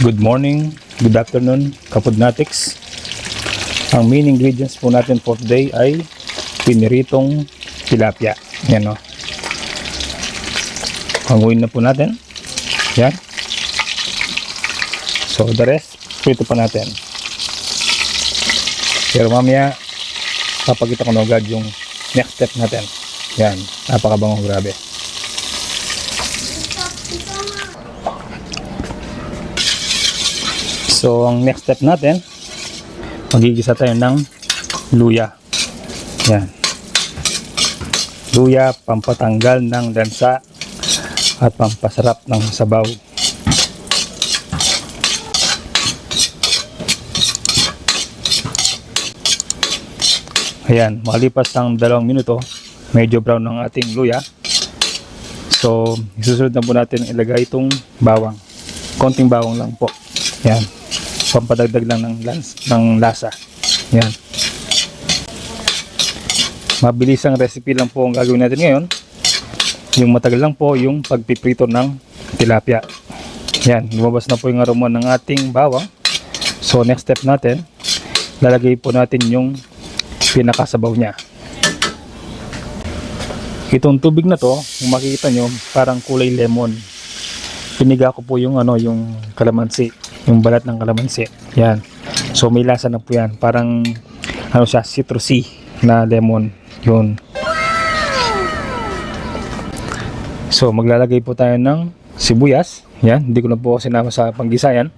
Good morning, good afternoon, Kapudnatics. Ang main ingredients po natin for today ay piniritong tilapia. Yan o. Hanguin na po natin. Yan. So the rest, prito pa natin. Pero mamaya, papakita ko na agad yung next step natin. Yan. Napakabango, grabe. So, ang next step natin, magigisa tayo ng luya. Yan. Luya, pampatanggal ng lansa at pampasarap ng sabaw. Ayan, makalipas ng 2 minuto, medyo brown ng ating luya. So, isusunod na po natin ilagay itong bawang. Konting bawang lang po. Yan. Pampadagdag lang ng lasa. Yan. Mabilisang recipe lang po ang gagawin natin ngayon. Yung matagal lang po yung pagpiprito ng tilapia. Yan. Lumabas na po yung aroma ng ating bawang. So next step natin, lalagay po natin yung pinakasabaw niya. Itong tubig na to, kung makikita nyo, parang kulay lemon. Piniga ko po yung yung kalamansi, yung balat ng kalamansi. Yan. So may lasa na po yan. Parang siya, citrusy na lemon. Yun. So maglalagay po tayo ng sibuyas. Yan. Hindi ko na po sinama sa panggisa yan.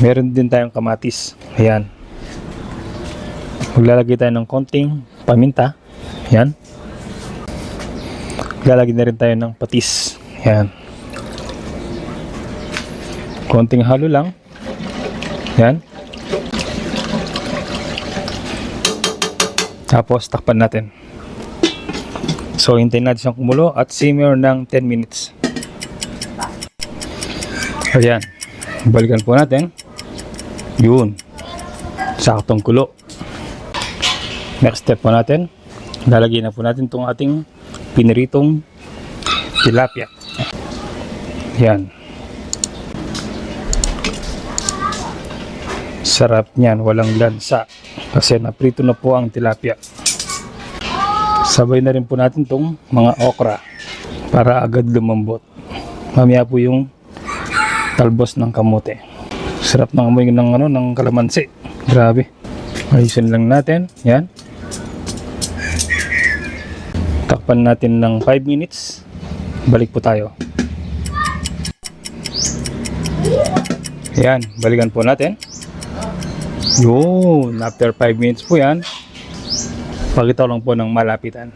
Meron din tayong kamatis. Ayan. Maglalagay tayo ng konting paminta. Yan. Maglalagay na rin tayo ng patis. Yan. Konting halo lang. Yan. Tapos takpan natin. So hintayin natin siyang kumulo at simmer ng 10 minutes. Ayan. Balikan po natin. Yun. Saktong kulo. Next step po natin. Lalagyan na po natin itong ating piniritong tilapia. Yan. Sarap niyan, walang lansa kasi naprito na po ang tilapia. Sabay na rin po natin itong mga okra para agad lumambot. Mamaya po yung talbos ng kamote. Sarap ng amoy ng kalamansi. Grabe. Ayusin lang natin. Yan. Takpan natin ng 5 minutes. Balik po tayo. Yan, balikan po natin. Yun, after 5 minutes po yan. Pakita lang po ng malapitan.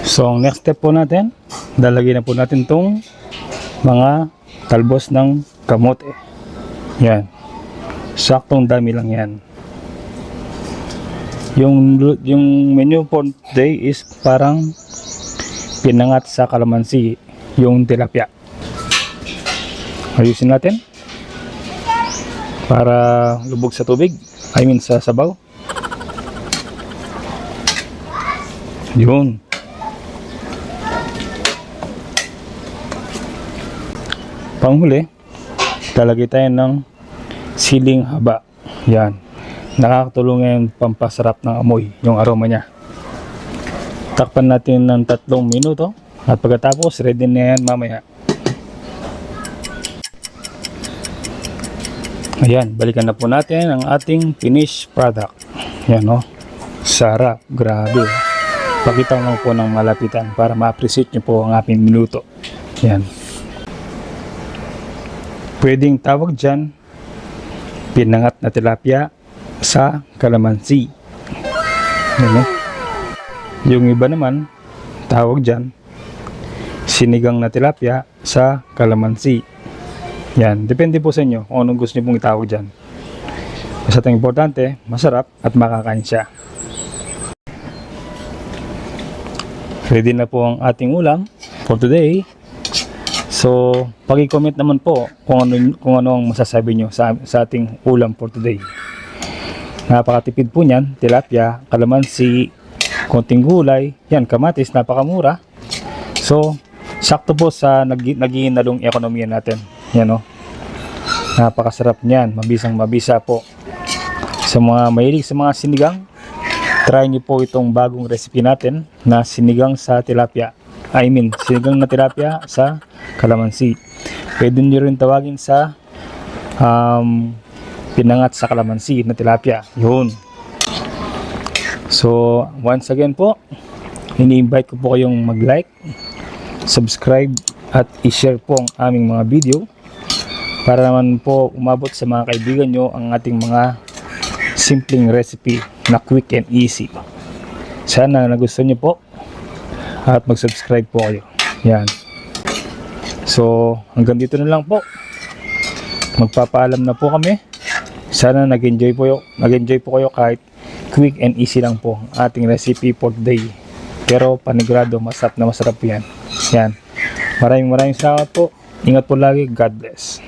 So, ang next step po natin, lalagyan na po natin itong mga talbos ng kamote. Yan. Saktong dami lang yan. Yung menu for today is parang pinangat sa kalamansi yung tilapia. Ayusin natin para lubog sa tubig. I mean sa sabaw. Yun. Panghuli, lalagay tayo ng siling haba. Yan. Nakakatulong yung pampasarap ng amoy, yung aroma niya. Takpan natin ng 3 minuto at pagkatapos ready na yan mamaya. Ayan, balikan na po natin ang ating finished product. Yan o. Sarap. Grabe. Pakita lang po ng malapitan para ma-appreciate nyo po ang ating minuto. Yan. Pwedeng tawag dyan pinangat na tilapia sa kalamansi. Ano? Yung iba naman tawag dyan sinigang na tilapia sa kalamansi. Yan, depende po sa inyo kung anong gusto niyo pong itawag dyan. Basta itong importante, masarap at makakain siya. Ready na po ang ating ulam for today. So, paki-comment naman po kung ano ang masasabi nyo sa ating ulam for today. Napakatipid po niyan, tilapia, kalamansi, konting gulay, yan, kamatis, napakamura. So, sakto po sa nagiinalong ekonomiya natin. Yan o. Napakasarap niyan, mabisang mabisa po. Sa mga mahilig sa mga sinigang, try niyo po itong bagong recipe natin na sinigang sa tilapia. Sinigang na tilapia sa kalamansi. Pwede niyo rin tawagin sa pinangat sa kalamansi na tilapia. Yun. So, once again po, ini-invite ko po kayong mag-like, subscribe, at i-share po ang aming mga video para naman po umabot sa mga kaibigan nyo ang ating mga simpleng recipe na quick and easy. Sana nagustuhan nyo po at mag-subscribe po kayo. Yan. So, hanggang dito na lang po. Magpapaalam na po kami. Sana nag-enjoy po kayo kahit quick and easy lang po ang ating recipe for today. Pero panigurado, masarap na masarap yan. Yan. Maraming salamat po. Ingat po lagi. God bless.